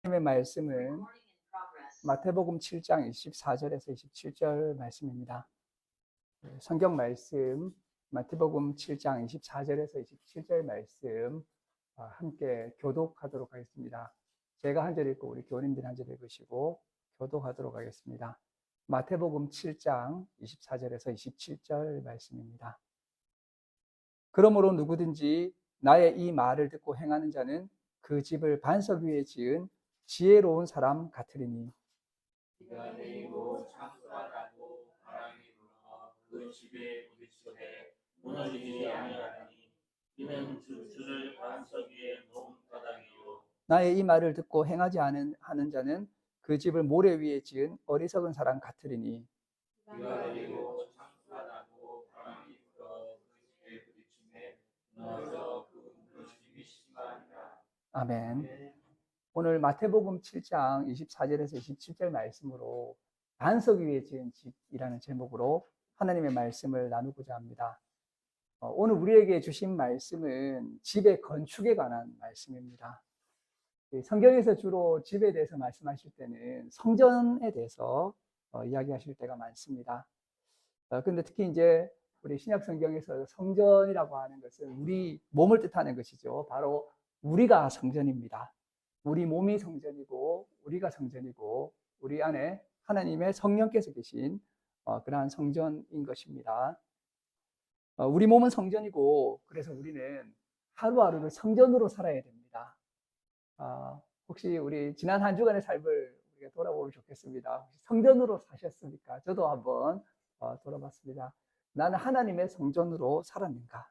하나님의 말씀은 마태복음 7장 24절에서 27절 말씀입니다. 성경 말씀 마태복음 7장 24절에서 27절 말씀 함께 교독하도록 하겠습니다. 제가 한 절 읽고 우리 교우님들 한 절 읽으시고 교독하도록 하겠습니다. 마태복음 7장 24절에서 27절 말씀입니다. 그러므로 누구든지 나의 이 말을 듣고 행하는 자는 그 집을 반석 위에 지은 지혜로운 사람 같으리니 비가 내리고 창수가 나고 바람이 불어 그 집에 부딪히되 무너지지 아니하니 이는 주를 반석 위에 놓은 바닥이요. 나의 이 말을 듣고 행하지 하는 자는 그 집을 모래 위에 지은 어리석은 사람 같으리니 비가 내리고 창수가 나고 바람이 불어 그 집에 부딪히되 무너져 그 무너짐이 심하니라. 아멘. 오늘 마태복음 7장 24절에서 27절 말씀으로 반석 위에 지은 집이라는 제목으로 하나님의 말씀을 나누고자 합니다. 오늘 우리에게 주신 말씀은 집의 건축에 관한 말씀입니다. 성경에서 주로 집에 대해서 말씀하실 때는 성전에 대해서 이야기하실 때가 많습니다. 그런데 특히 이제 우리 신약 성경에서 성전이라고 하는 것은 우리 몸을 뜻하는 것이죠. 바로 우리가 성전입니다. 우리 몸이 성전이고 우리가 성전이고 우리 안에 하나님의 성령께서 계신 그러한 성전인 것입니다. 우리 몸은 성전이고 그래서 우리는 하루하루를 성전으로 살아야 됩니다. 혹시 우리 지난 한 주간의 삶을 우리가 돌아보면 좋겠습니다. 혹시 성전으로 사셨습니까? 저도 한번 돌아봤습니다. 나는 하나님의 성전으로 살았는가?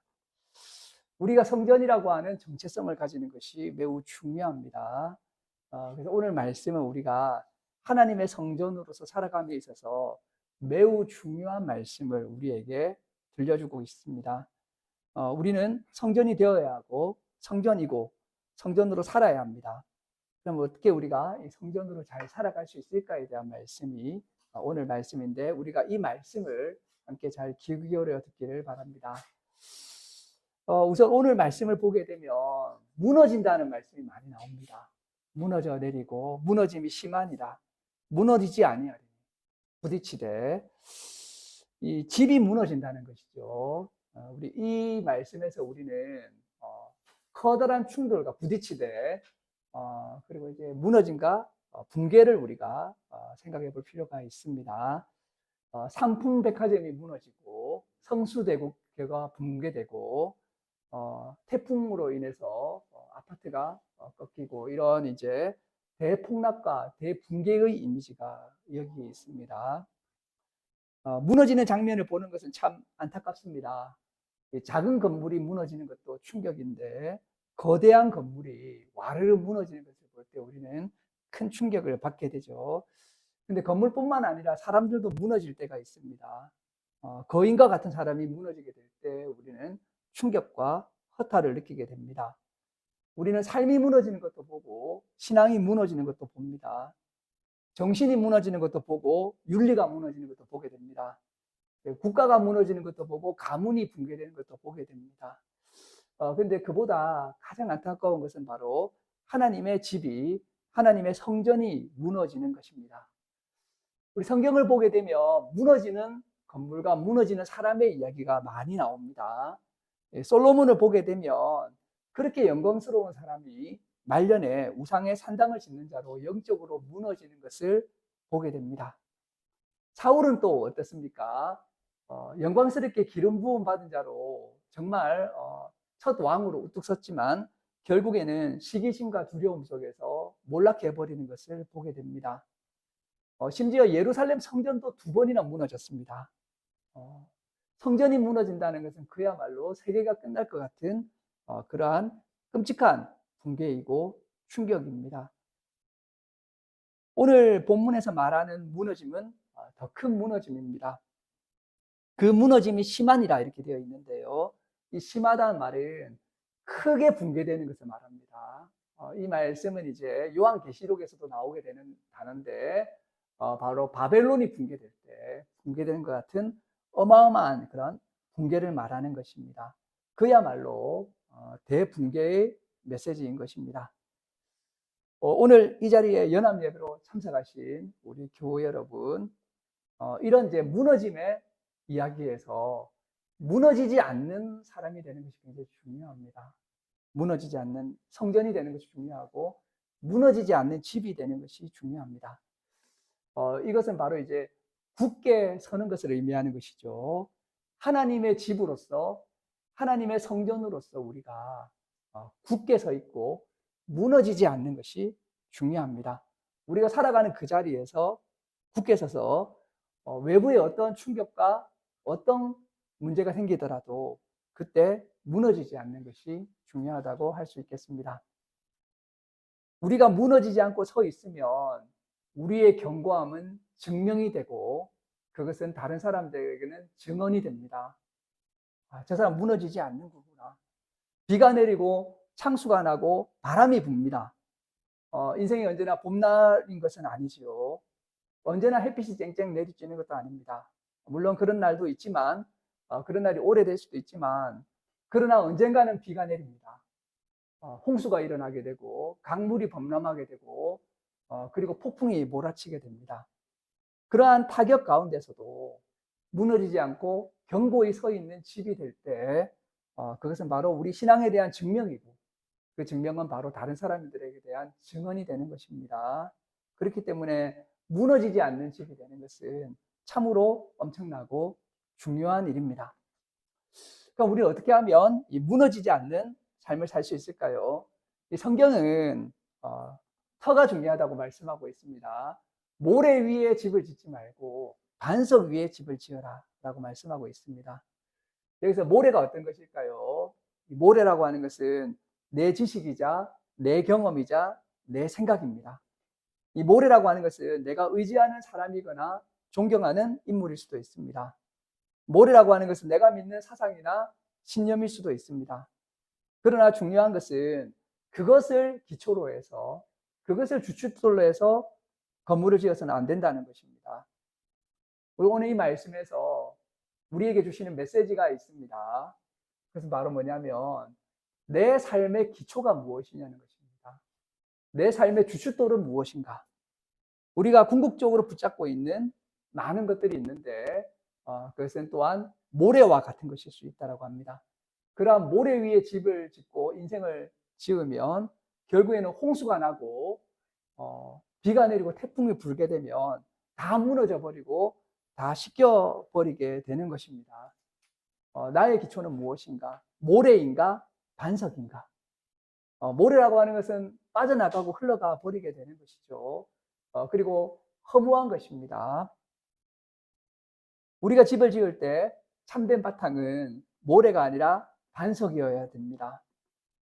우리가 성전이라고 하는 정체성을 가지는 것이 매우 중요합니다. 그래서 오늘 말씀은 우리가 하나님의 성전으로서 살아감에 있어서 매우 중요한 말씀을 우리에게 들려주고 있습니다. 우리는 성전이 되어야 하고 성전이고 성전으로 살아야 합니다. 그럼 어떻게 우리가 이 성전으로 잘 살아갈 수 있을까에 대한 말씀이 오늘 말씀인데 우리가 이 말씀을 함께 잘 귀 기울여 듣기를 바랍니다. 우선 오늘 말씀을 보게 되면 무너진다는 말씀이 많이 나옵니다. 무너져 내리고 무너짐이 심하니라. 무너지지 아니하리니 부딪히되 이 집이 무너진다는 것이죠. 우리 이 말씀에서 우리는 커다란 충돌과 부딪히되 그리고 이제 무너짐과 붕괴를 우리가 생각해 볼 필요가 있습니다. 삼풍백화점이 무너지고 성수대교가 붕괴되고 태풍으로 인해서 아파트가 꺾이고 이런 이제 대폭락과 대붕괴의 이미지가 여기 있습니다. 무너지는 장면을 보는 것은 참 안타깝습니다. 작은 건물이 무너지는 것도 충격인데 거대한 건물이 와르르 무너지는 것을 볼 때 우리는 큰 충격을 받게 되죠. 근데 건물뿐만 아니라 사람들도 무너질 때가 있습니다. 거인과 같은 사람이 무너지게 될 때 우리는 충격과 허탈을 느끼게 됩니다. 우리는 삶이 무너지는 것도 보고 신앙이 무너지는 것도 봅니다. 정신이 무너지는 것도 보고 윤리가 무너지는 것도 보게 됩니다. 국가가 무너지는 것도 보고 가문이 붕괴되는 것도 보게 됩니다. 그런데 그보다 가장 안타까운 것은 바로 하나님의 집이 하나님의 성전이 무너지는 것입니다. 우리 성경을 보게 되면 무너지는 건물과 무너지는 사람의 이야기가 많이 나옵니다. 솔로몬을 보게 되면 그렇게 영광스러운 사람이 말년에 우상의 산당을 짓는 자로 영적으로 무너지는 것을 보게 됩니다. 사울은 또 어떻습니까? 영광스럽게 기름 부음 받은 자로 정말 첫 왕으로 우뚝 섰지만 결국에는 시기심과 두려움 속에서 몰락해 버리는 것을 보게 됩니다. 심지어 예루살렘 성전도 2번이나 무너졌습니다. 성전이 무너진다는 것은 그야말로 세계가 끝날 것 같은 그러한 끔찍한 붕괴이고 충격입니다. 오늘 본문에서 말하는 무너짐은 더 큰 무너짐입니다. 그 무너짐이 심하니라 이렇게 되어 있는데요. 이 심하다는 말은 크게 붕괴되는 것을 말합니다. 이 말씀은 이제 요한계시록에서도 나오게 되는 단어인데 바로 바벨론이 붕괴될 때 붕괴되는 것 같은 어마어마한 그런 붕괴를 말하는 것입니다. 그야말로 대붕괴의 메시지인 것입니다. 오늘 이 자리에 연합 예배로 참석하신 우리 교회 여러분, 이런 이제 무너짐의 이야기에서 무너지지 않는 사람이 되는 것이 굉장히 중요합니다. 무너지지 않는 성전이 되는 것이 중요하고, 무너지지 않는 집이 되는 것이 중요합니다. 이것은 바로 이제 굳게 서는 것을 의미하는 것이죠. 하나님의 집으로서, 하나님의 성전으로서 우리가 굳게 서 있고 무너지지 않는 것이 중요합니다. 우리가 살아가는 그 자리에서 굳게 서서 외부의 어떤 충격과 어떤 문제가 생기더라도 그때 무너지지 않는 것이 중요하다고 할 수 있겠습니다. 우리가 무너지지 않고 서 있으면 우리의 견고함은 증명이 되고, 그것은 다른 사람들에게는 증언이 됩니다. 저 사람 무너지지 않는구나. 비가 내리고 창수가 나고 바람이 붑니다. 인생이 언제나 봄날인 것은 아니지요. 언제나 햇빛이 쨍쨍 내리쬐는 것도 아닙니다. 물론 그런 날도 있지만, 그런 날이 오래될 수도 있지만, 그러나 언젠가는 비가 내립니다. 홍수가 일어나게 되고, 강물이 범람하게 되고, 그리고 폭풍이 몰아치게 됩니다. 그러한 타격 가운데서도 무너지지 않고 견고히 서 있는 집이 될 때, 그것은 바로 우리 신앙에 대한 증명이고, 그 증명은 바로 다른 사람들에게 대한 증언이 되는 것입니다. 그렇기 때문에 무너지지 않는 집이 되는 것은 참으로 엄청나고 중요한 일입니다. 그럼 우리 어떻게 하면 이 무너지지 않는 삶을 살 수 있을까요? 이 성경은 터가 중요하다고 말씀하고 있습니다. 모래 위에 집을 짓지 말고 반석 위에 집을 지어라 라고 말씀하고 있습니다. 여기서 모래가 어떤 것일까요? 이 모래라고 하는 것은 내 지식이자 내 경험이자 내 생각입니다. 이 모래라고 하는 것은 내가 의지하는 사람이거나 존경하는 인물일 수도 있습니다. 모래라고 하는 것은 내가 믿는 사상이나 신념일 수도 있습니다. 그러나 중요한 것은 그것을 기초로 해서, 그것을 주춧돌로 해서 건물을 지어서는 안 된다는 것입니다. 오늘 이 말씀에서 우리에게 주시는 메시지가 있습니다. 그것은 바로 뭐냐면 내 삶의 기초가 무엇이냐는 것입니다. 내 삶의 주춧돌은 무엇인가? 우리가 궁극적으로 붙잡고 있는 많은 것들이 있는데, 그것은 또한 모래와 같은 것일 수 있다고 합니다. 그러한 모래 위에 집을 짓고 인생을 지으면 결국에는 홍수가 나고 비가 내리고 태풍이 불게 되면 다 무너져 버리고 다 씻겨 버리게 되는 것입니다. 나의 기초는 무엇인가? 모래인가? 반석인가? 모래라고 하는 것은 빠져나가고 흘러가 버리게 되는 것이죠. 그리고 허무한 것입니다. 우리가 집을 지을 때 참된 바탕은 모래가 아니라 반석이어야 됩니다.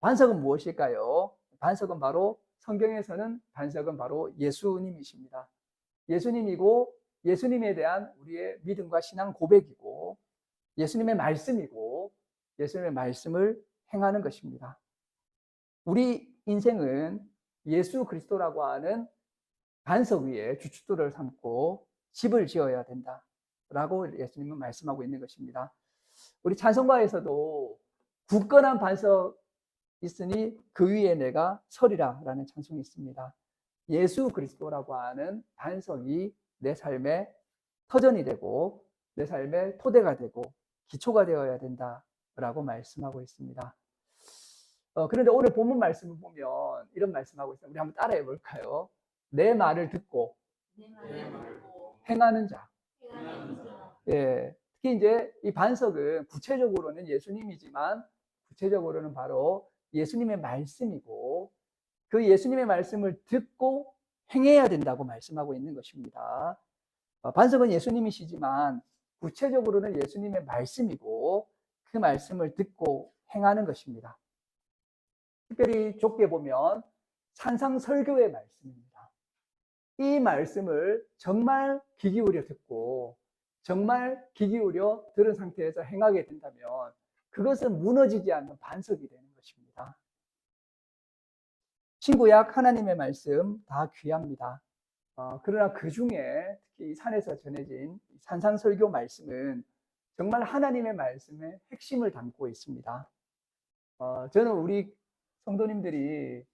반석은 무엇일까요? 반석은 바로, 성경에서는 반석은 바로 예수님이십니다. 예수님이고, 예수님에 대한 우리의 믿음과 신앙 고백이고, 예수님의 말씀이고, 예수님의 말씀을 행하는 것입니다. 우리 인생은 예수 그리스도라고 하는 반석 위에 주춧돌을 삼고 집을 지어야 된다라고 예수님은 말씀하고 있는 것입니다. 우리 찬송가에서도 굳건한 반석 있으니 그 위에 내가 서리라 라는 찬송이 있습니다. 예수 그리스도라고 하는 반석이 내 삶의 터전이 되고 내 삶의 토대가 되고 기초가 되어야 된다라고 말씀하고 있습니다. 그런데 오늘 본문 말씀을 보면 이런 말씀하고 있어요. 우리 한번 따라해 볼까요? 내 말을 듣고 행하는 자. 예, 특히 이제 이 반석은 구체적으로는 예수님이지만 구체적으로는 바로 예수님의 말씀이고, 그 예수님의 말씀을 듣고 행해야 된다고 말씀하고 있는 것입니다. 반석은 예수님이시지만 구체적으로는 예수님의 말씀이고 그 말씀을 듣고 행하는 것입니다. 특별히 좁게 보면 산상설교의 말씀입니다. 이 말씀을 정말 귀 기울여 듣고 정말 귀 기울여 들은 상태에서 행하게 된다면 그것은 무너지지 않는 반석이 되는 것입니다. 신구약 하나님의 말씀 다 귀합니다. 그러나 그 중에 특히 산에서 전해진 산상설교 말씀은 정말 하나님의 말씀의 핵심을 담고 있습니다. 저는 우리 성도님들이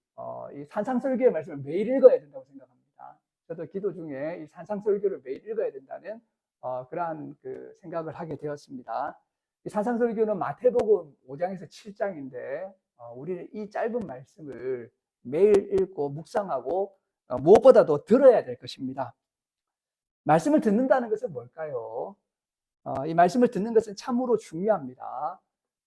이 산상설교의 말씀을 매일 읽어야 된다고 생각합니다. 저도 기도 중에 이 산상설교를 매일 읽어야 된다는 그러한 그 생각을 하게 되었습니다. 이 산상설교는 마태복음 5장에서 7장인데 우리는 이 짧은 말씀을 매일 읽고 묵상하고 무엇보다도 들어야 될 것입니다. 말씀을 듣는다는 것은 뭘까요? 이 말씀을 듣는 것은 참으로 중요합니다.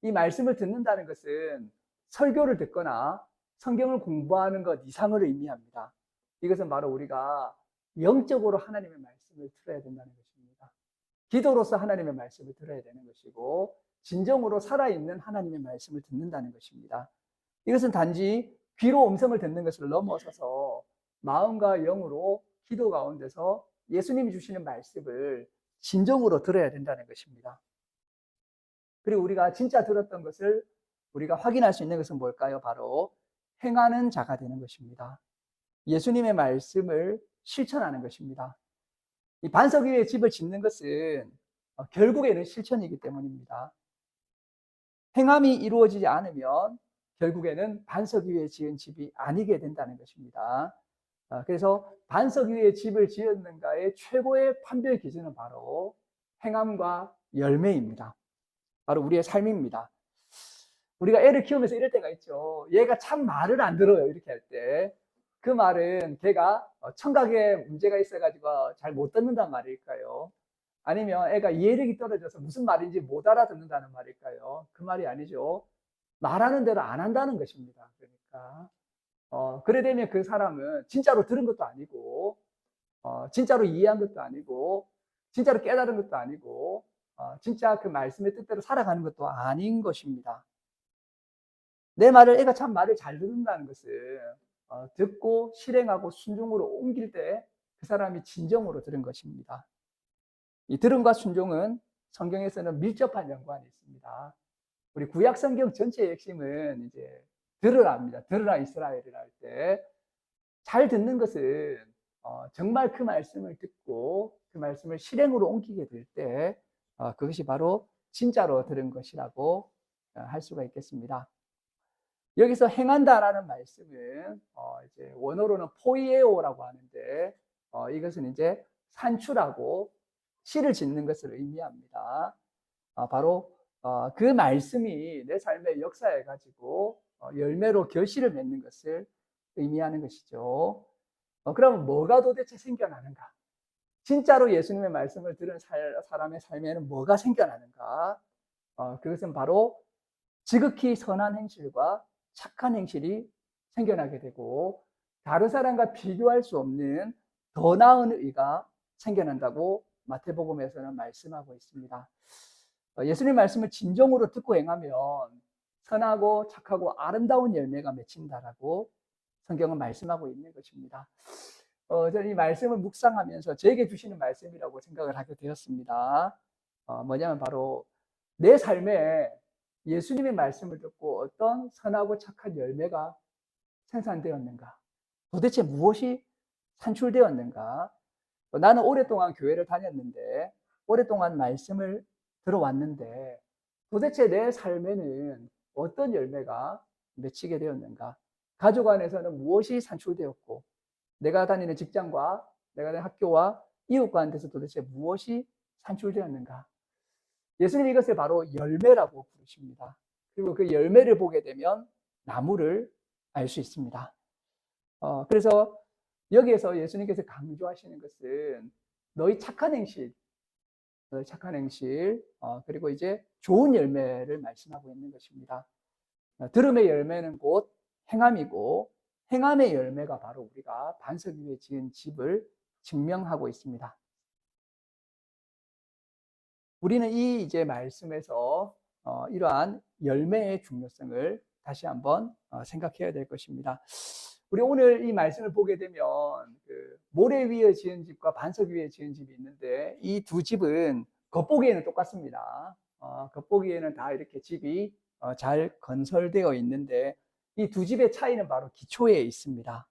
이 말씀을 듣는다는 것은 설교를 듣거나 성경을 공부하는 것 이상을 의미합니다. 이것은 바로 우리가 영적으로 하나님의 말씀을 들어야 된다는 것입니다. 기도로서 하나님의 말씀을 들어야 되는 것이고 진정으로 살아있는 하나님의 말씀을 듣는다는 것입니다. 이것은 단지 귀로 음성을 듣는 것을 넘어서서 마음과 영으로 기도 가운데서 예수님이 주시는 말씀을 진정으로 들어야 된다는 것입니다. 그리고 우리가 진짜 들었던 것을 우리가 확인할 수 있는 것은 뭘까요? 바로 행하는 자가 되는 것입니다. 예수님의 말씀을 실천하는 것입니다. 이 반석 위에 집을 짓는 것은 결국에는 실천이기 때문입니다. 행함이 이루어지지 않으면 결국에는 반석 위에 지은 집이 아니게 된다는 것입니다. 그래서 반석 위에 집을 지었는가의 최고의 판별 기준은 바로 행함과 열매입니다. 바로 우리의 삶입니다. 우리가 애를 키우면서 이럴 때가 있죠. 얘가 참 말을 안 들어요. 이렇게 할 때. 그 말은 걔가 청각에 문제가 있어가지고 잘 못 듣는다는 말일까요? 아니면 애가 이해력이 떨어져서 무슨 말인지 못 알아듣는다는 말일까요? 그 말이 아니죠. 말하는 대로 안 한다는 것입니다. 그러니까 그래 되면 그 사람은 진짜로 들은 것도 아니고 진짜로 이해한 것도 아니고 진짜로 깨달은 것도 아니고 진짜 그 말씀의 뜻대로 살아가는 것도 아닌 것입니다. 내 말을 애가 참 말을 잘 듣는다는 것은 듣고 실행하고 순종으로 옮길 때 그 사람이 진정으로 들은 것입니다. 이 들음과 순종은 성경에서는 밀접한 연관이 있습니다. 우리 구약 성경 전체의 핵심은 이제 들으라입니다. 들으라 이스라엘이라 할 때 잘 듣는 것은 정말 그 말씀을 듣고 그 말씀을 실행으로 옮기게 될 때 그것이 바로 진짜로 들은 것이라고 할 수가 있겠습니다. 여기서 행한다라는 말씀은 이제 원어로는 포이에오라고 하는데 이것은 이제 산출하고 씨를 짓는 것을 의미합니다. 바로 그 말씀이 내 삶의 역사에 가지고 열매로 결실을 맺는 것을 의미하는 것이죠. 그러면 뭐가 도대체 생겨나는가? 진짜로 예수님의 말씀을 들은 사람의 삶에는 뭐가 생겨나는가? 그것은 바로 지극히 선한 행실과 착한 행실이 생겨나게 되고 다른 사람과 비교할 수 없는 더 나은 의가 생겨난다고 마태복음에서는 말씀하고 있습니다. 예수님 말씀을 진정으로 듣고 행하면 선하고 착하고 아름다운 열매가 맺힌다라고 성경은 말씀하고 있는 것입니다. 저는 이 말씀을 묵상하면서 저에게 주시는 말씀이라고 생각을 하게 되었습니다. 뭐냐면 바로 내 삶에 예수님의 말씀을 듣고 어떤 선하고 착한 열매가 생산되었는가? 도대체 무엇이 산출되었는가? 나는 오랫동안 교회를 다녔는데 오랫동안 말씀을 들어왔는데 도대체 내 삶에는 어떤 열매가 맺히게 되었는가? 가족 안에서는 무엇이 산출되었고 내가 다니는 직장과 내가 다니는 학교와 이웃 가운데서 도대체 무엇이 산출되었는가? 예수님이 이것을 바로 열매라고 부르십니다. 그리고 그 열매를 보게 되면 나무를 알 수 있습니다. 그래서 여기에서 예수님께서 강조하시는 것은 너희 착한 행실, 그리고 이제 좋은 열매를 말씀하고 있는 것입니다. 들음의 열매는 곧 행함이고 행함의 열매가 바로 우리가 반석 위에 지은 집을 증명하고 있습니다. 우리는 이 이제 말씀에서 이러한 열매의 중요성을 다시 한번 생각해야 될 것입니다. 우리 오늘 이 말씀을 보게 되면 그 모래 위에 지은 집과 반석 위에 지은 집이 있는데 이 두 집은 겉보기에는 똑같습니다. 겉보기에는 다 이렇게 집이 잘 건설되어 있는데 이 두 집의 차이는 바로 기초에 있습니다.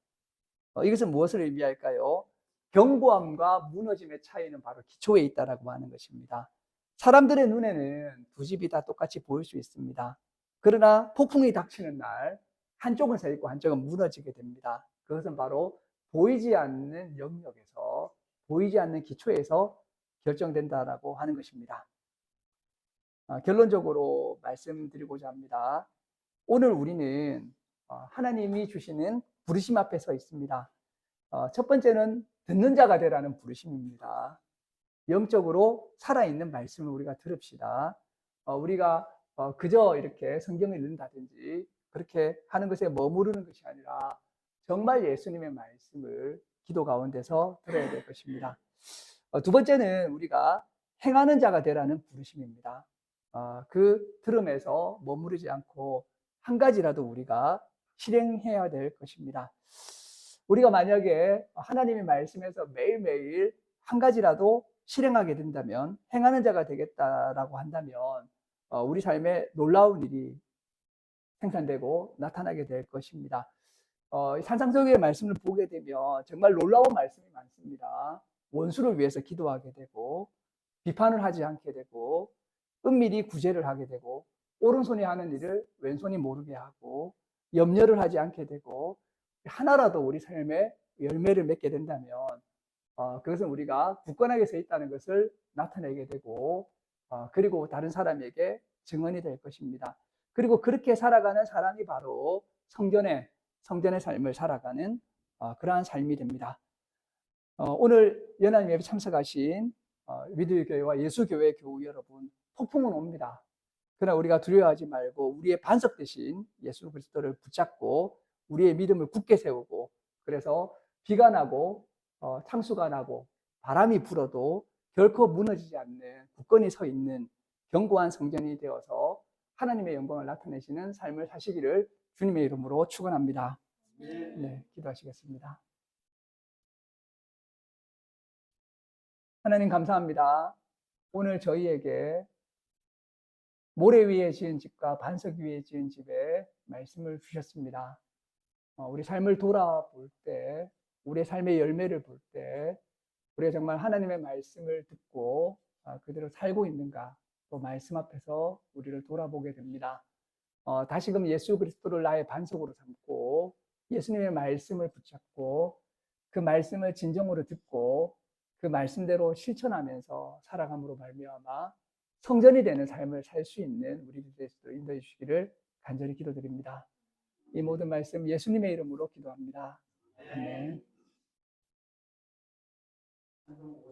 이것은 무엇을 의미할까요? 견고함과 무너짐의 차이는 바로 기초에 있다라고 하는 것입니다. 사람들의 눈에는 두 집이 다 똑같이 보일 수 있습니다. 그러나 폭풍이 닥치는 날, 한쪽은 서 있고 한쪽은 무너지게 됩니다. 그것은 바로 보이지 않는 영역에서, 보이지 않는 기초에서 결정된다라고 하는 것입니다. 결론적으로 말씀드리고자 합니다. 오늘 우리는 하나님이 주시는 부르심 앞에 서 있습니다. 첫 번째는 듣는 자가 되라는 부르심입니다. 영적으로 살아있는 말씀을 우리가 들읍시다. 우리가 그저 이렇게 성경을 읽는다든지 그렇게 하는 것에 머무르는 것이 아니라 정말 예수님의 말씀을 기도 가운데서 들어야 될 것입니다. 두 번째는 우리가 행하는 자가 되라는 부르심입니다. 그 들음에서 머무르지 않고 한 가지라도 우리가 실행해야 될 것입니다. 우리가 만약에 하나님의 말씀에서 매일매일 한 가지라도 실행하게 된다면, 행하는 자가 되겠다라고 한다면 우리 삶에 놀라운 일이 생산되고 나타나게 될 것입니다. 산상수훈의 말씀을 보게 되면 정말 놀라운 말씀이 많습니다. 원수를 위해서 기도하게 되고, 비판을 하지 않게 되고, 은밀히 구제를 하게 되고, 오른손이 하는 일을 왼손이 모르게 하고, 염려를 하지 않게 되고, 하나라도 우리 삶에 열매를 맺게 된다면 그것은 우리가 굳건하게 서 있다는 것을 나타내게 되고, 그리고 다른 사람에게 증언이 될 것입니다. 그리고 그렇게 살아가는 사람이 바로 성전의 삶을 살아가는 그러한 삶이 됩니다. 오늘 연합 예배 참석하신 위드의 교회와 예수교회 교우 여러분, 폭풍은 옵니다. 그러나 우리가 두려워하지 말고 우리의 반석 대신 예수 그리스도를 붙잡고 우리의 믿음을 굳게 세우고, 그래서 비가 나고 창수가 나고 바람이 불어도 결코 무너지지 않는 굳건히 서 있는 견고한 성전이 되어서 하나님의 영광을 나타내시는 삶을 사시기를 주님의 이름으로 축원합니다. 네, 기도하시겠습니다. 하나님 감사합니다. 오늘 저희에게 모래 위에 지은 집과 반석 위에 지은 집에 말씀을 주셨습니다. 우리 삶을 돌아볼 때, 우리의 삶의 열매를 볼 때, 우리가 정말 하나님의 말씀을 듣고 그대로 살고 있는가, 또 말씀 앞에서 우리를 돌아보게 됩니다. 다시금 예수 그리스도를 나의 반석으로 삼고 예수님의 말씀을 붙잡고 그 말씀을 진정으로 듣고 그 말씀대로 실천하면서 살아감으로 말미암아 성전이 되는 삶을 살 수 있는 우리들 될 수 인도해 주시기를 간절히 기도드립니다. 이 모든 말씀 예수님의 이름으로 기도합니다. 아멘.